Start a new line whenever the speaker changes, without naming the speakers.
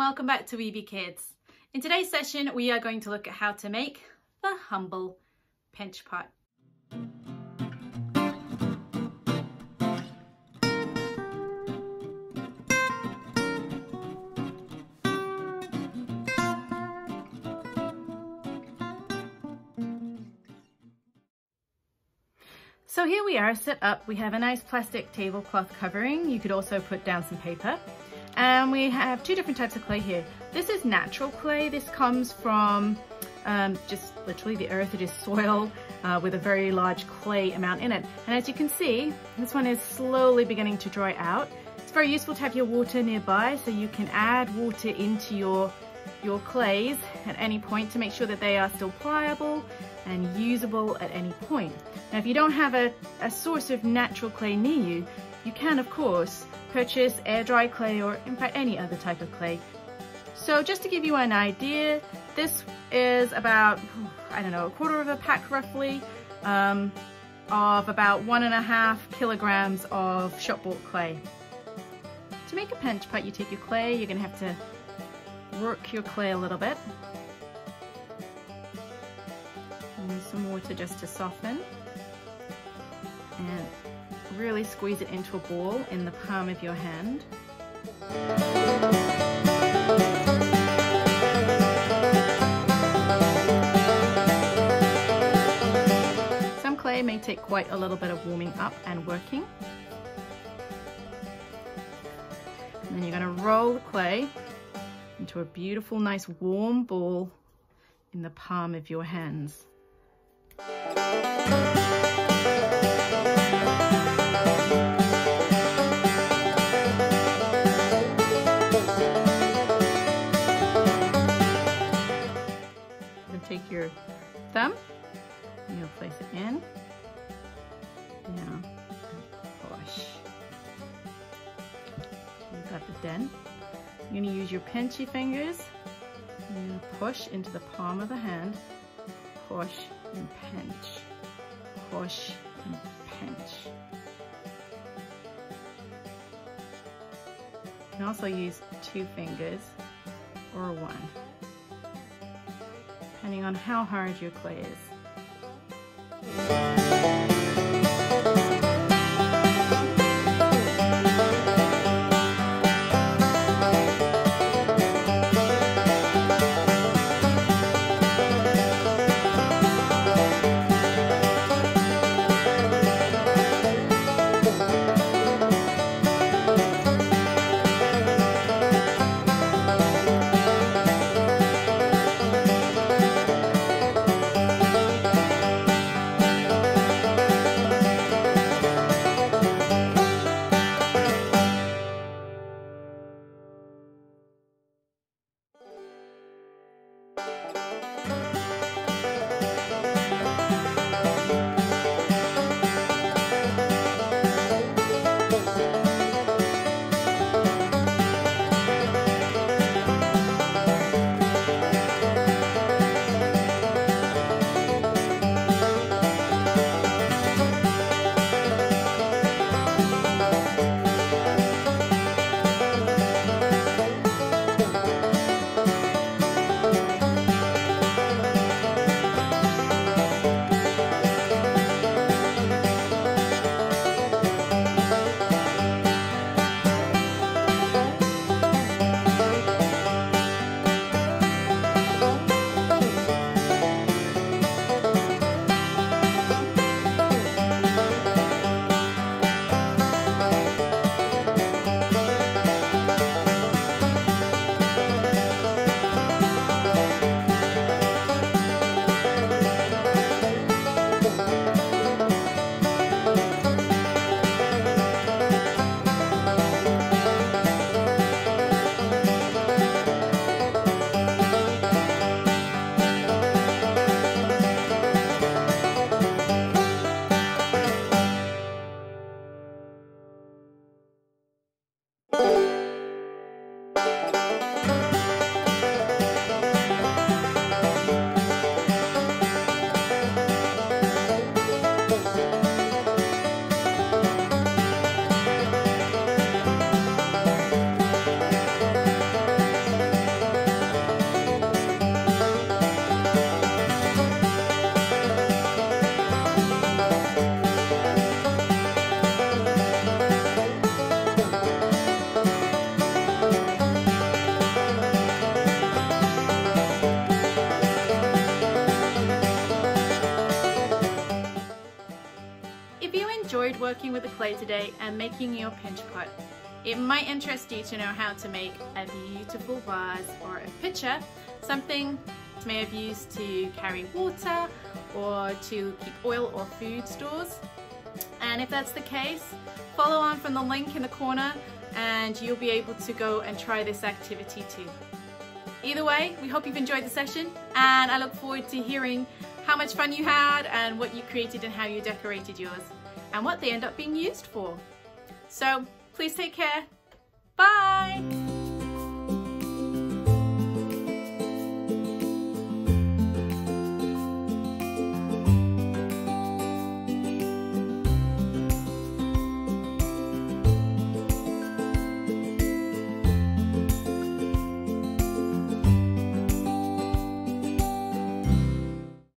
welcome back to Weeby Kids. In today's session we are going to look at how to make the humble pinch pot. So here we are set up. We have a nice plastic tablecloth covering. You could also put down some paper. And we have two different types of clay here. This is natural clay. This comes from just literally the earth. It is soil with a very large clay amount in it. And as you can see, this one is slowly beginning to dry out. It's very useful to have your water nearby so you can add water into your clays at any point to make sure that they are still pliable and usable at any point. Now, if you don't have a source of natural clay near you, you can, of course, purchase air dry clay or, in fact, any other type of clay. So just to give you an idea, this is about, I don't know, a quarter of a pack roughly of about 1.5 kilograms of shop-bought clay. To make a pinch pot, you take your clay, you're going to have to work your clay a little bit. Use some water just to soften. And really squeeze it into a ball in the palm of your hand. Some clay may take quite a little bit of warming up and working. And then you're going to roll the clay into a beautiful, nice warm ball in the palm of your hands. Take your thumb and you'll place it in. Now, push. You've got the dent. You're going to use your pinchy fingers. You're going to push into the palm of the hand. Push and pinch. Push and pinch. You can also use 2 fingers or 1. Depending on how hard your clay is. enjoyed working with the clay today and making your pinch pot. It might interest you to know how to make a beautiful vase or a pitcher, something you may have used to carry water or to keep oil or food stores. And if that's the case, follow on from the link in the corner and you'll be able to go and try this activity too. Either way, we hope you've enjoyed the session, and I look forward to hearing how much fun you had and what you created and how you decorated yours and what they end up being used for. So please take care. Bye!